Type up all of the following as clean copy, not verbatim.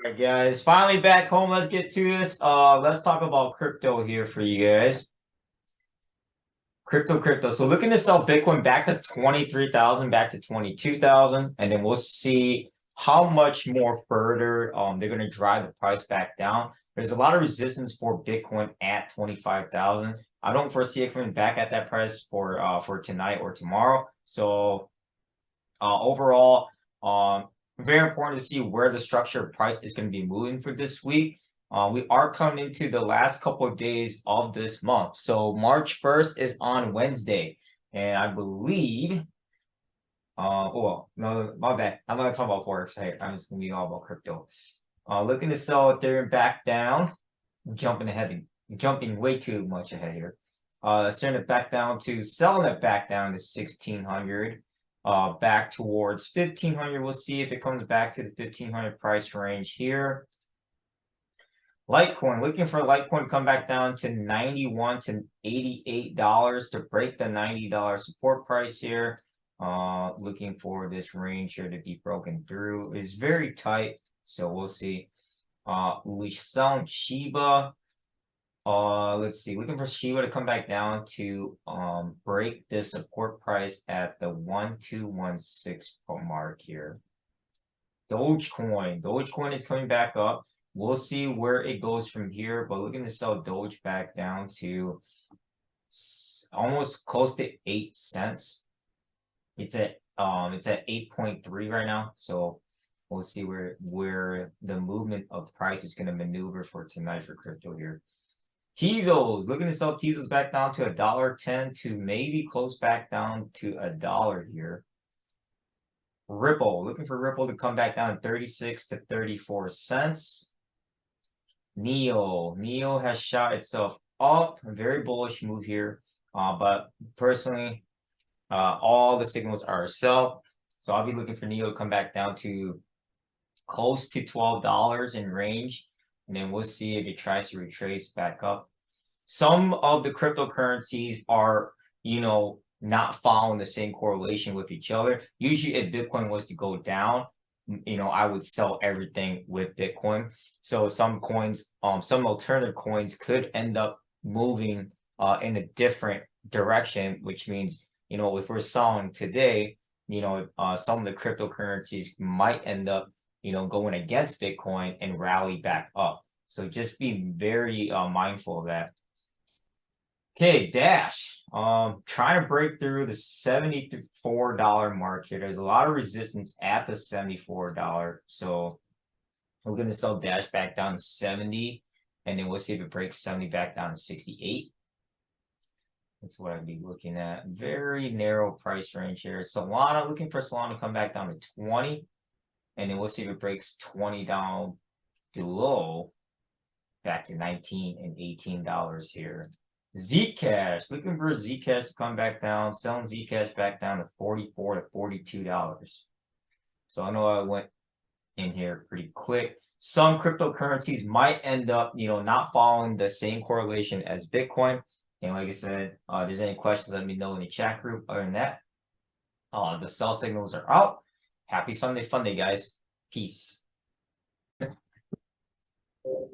right, guys. Finally back home. Let's get to this. Let's talk about crypto here for you guys. Crypto. So looking to sell Bitcoin back to 23,000, back to 22,000, and then we'll see how much more further they're gonna drive the price back down. There's a lot of resistance for Bitcoin at 25,000. I don't foresee it coming back at that price for tonight or tomorrow. So overall, very important to see where the structure of price is going to be moving for this week. We are coming into the last couple of days of this month. So March 1st is on Wednesday. And I believe, well, no, my bad. I'm not talking about Forex. I'm just going to be all about crypto. Looking to sell Ethereum back down. Jumping way too much ahead here. Selling it back down to 1,600. Back towards 1,500. We'll see if it comes back to the 1,500 price range here. Litecoin, looking for Litecoin to come back down to $91 to $88 to break the $90 support price here. Looking for this range here to be broken through. It's very tight, so we'll see. We sell Shiba. Let's see. Looking for Shiba to come back down to break this support price at the 1216 mark here. Dogecoin is coming back up. We'll see where it goes from here, but looking to sell Doge back down to almost close to 8 cents. It's at 8.3 right now, so we'll see where the movement of price is going to maneuver for tonight for crypto here. Tezos, looking to sell Tezos back down to $1.10 to maybe close back down to $1 here. Ripple, looking for Ripple to come back down 36 to 34 cents. Neo has shot itself up. A very bullish move here. But personally, all the signals are a sell. So I'll be looking for Neo to come back down to close to $12 in range. And then we'll see if it tries to retrace back up. Some of the cryptocurrencies are, not following the same correlation with each other. Usually if Bitcoin was to go down, I would sell everything with Bitcoin. So some coins, some alternative coins could end up moving in a different direction, which means, if we're selling today, some of the cryptocurrencies might end up going against Bitcoin and rally back up. So just be very mindful of that. Okay, Dash. Trying to break through the $74 mark here. There's a lot of resistance at the $74. So we're going to sell Dash back down to 70. And then we'll see if it breaks 70 back down to 68. That's what I'd be looking at. Very narrow price range here. Solana, looking for Solana to come back down to 20. And then we'll see if it breaks 20 down below, back to $19 and $18 here. Zcash, looking for Zcash to come back down, selling Zcash back down to $44 to $42. So I know I went in here pretty quick. Some cryptocurrencies might end up, not following the same correlation as Bitcoin. And like I said, if there's any questions, let me know in the chat group. Other than that, the sell signals are out. Happy Sunday fun day, guys. Peace.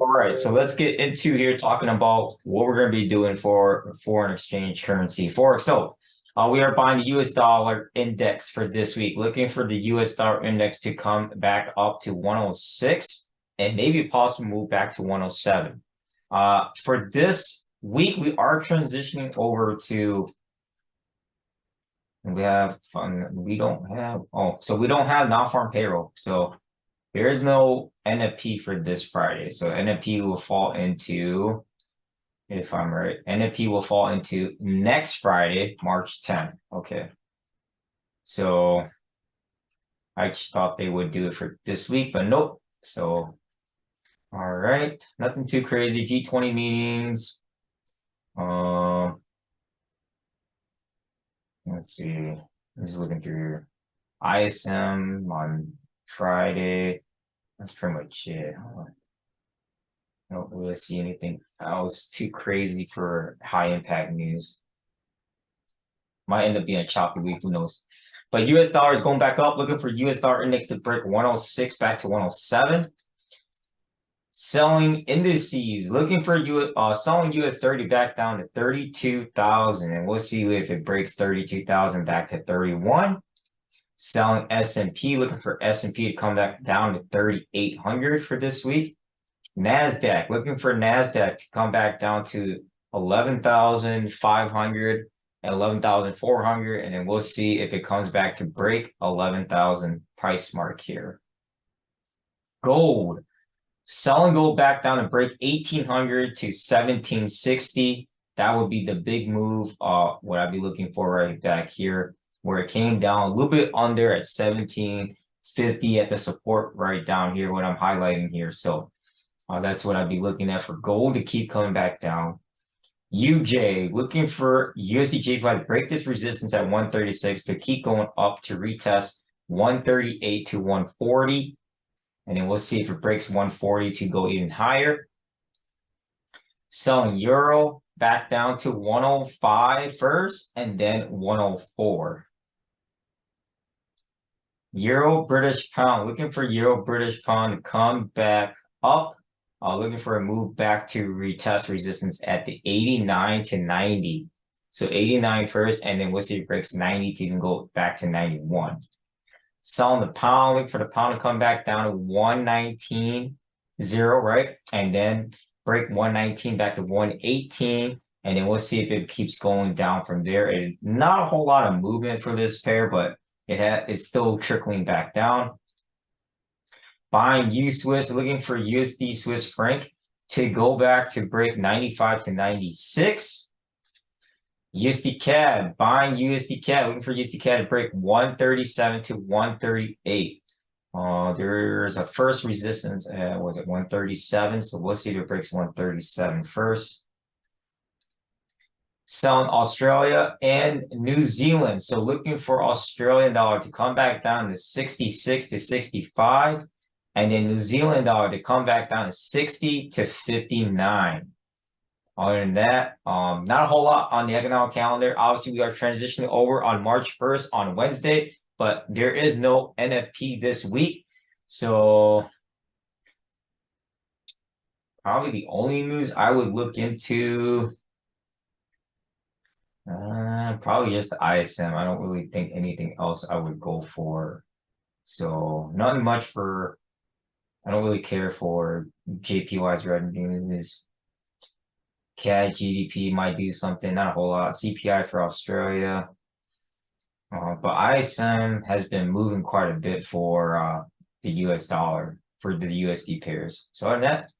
All right, so let's get into here talking about what we're going to be doing for foreign exchange currency Forex. So we are buying the US dollar index for this week, looking for the US dollar index to come back up to 106 and maybe possibly move back to 107. For this week, we are transitioning over to, we don't have non-farm payroll. So there is no NFP for this Friday. So NFP will fall into, if I'm right, NFP will fall into next Friday, March 10th. Okay. So I thought they would do it for this week, but nope. So, all right. Nothing too crazy. G20 meetings. Let's see. I'm just looking through here. ISM on Friday. That's pretty much it. I don't really see anything else too crazy for high impact news. Might end up being a choppy week, who knows? But US dollar is going back up, looking for US dollar index to break 106 back to 107. Selling indices, looking for selling US 30 back down to 32,000, and we'll see if it breaks 32,000 back to 31. Selling S&P, looking for S&P to come back down to 3,800 for this week. NASDAQ, looking for NASDAQ to come back down to 11,500 and 11,400, and then we'll see if it comes back to break 11,000 price mark here. Gold. Selling gold back down and break 1,800 to 1,760. That would be the big move. What I'd be looking for right back here, where it came down a little bit under at 1,750 at the support right down here, what I'm highlighting here. So that's what I'd be looking at for gold to keep coming back down. UJ, looking for USD-JPY to break this resistance at 136 to keep going up to retest 138 to 140. And then we'll see if it breaks 140 to go even higher. Selling euro back down to 105 first and then 104. Euro British pound, looking for euro British pound to come back up. Looking for a move back to retest resistance at the 89 to 90. So 89 first, and then we'll see if it breaks 90 to even go back to 91. Selling the pound, looking for the pound to come back down to 119.0, right? And then break 119 back to 118. And then we'll see if it keeps going down from there. Not a whole lot of movement for this pair, but it's still trickling back down. Buying U-Swiss, looking for USD Swiss franc to go back to break 95 to 96. USD CAD, buying USD CAD, looking for USD CAD to break 137 to 138. There's a first resistance, was it 137? So we'll see if it breaks 137 first. Selling Australia and New Zealand. So looking for Australian dollar to come back down to 66 to 65. And then New Zealand dollar to come back down to 60 to 59. Other than that, not a whole lot on the economic calendar. Obviously, we are transitioning over on March 1st on Wednesday, but there is no NFP this week. So probably the only news I would look into, probably just the ISM. I don't really think anything else I would go for. So nothing much for, I don't really care for JPY's revenues. CAD GDP might do something, not a whole lot. CPI for Australia. But ISM has been moving quite a bit for the US dollar, for the USD pairs. So other than that,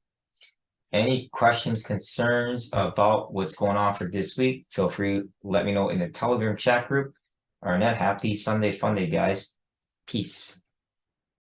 any questions, concerns about what's going on for this week, feel free to let me know in the Telegram chat group. Other than that, happy Sunday fun day, guys. Peace.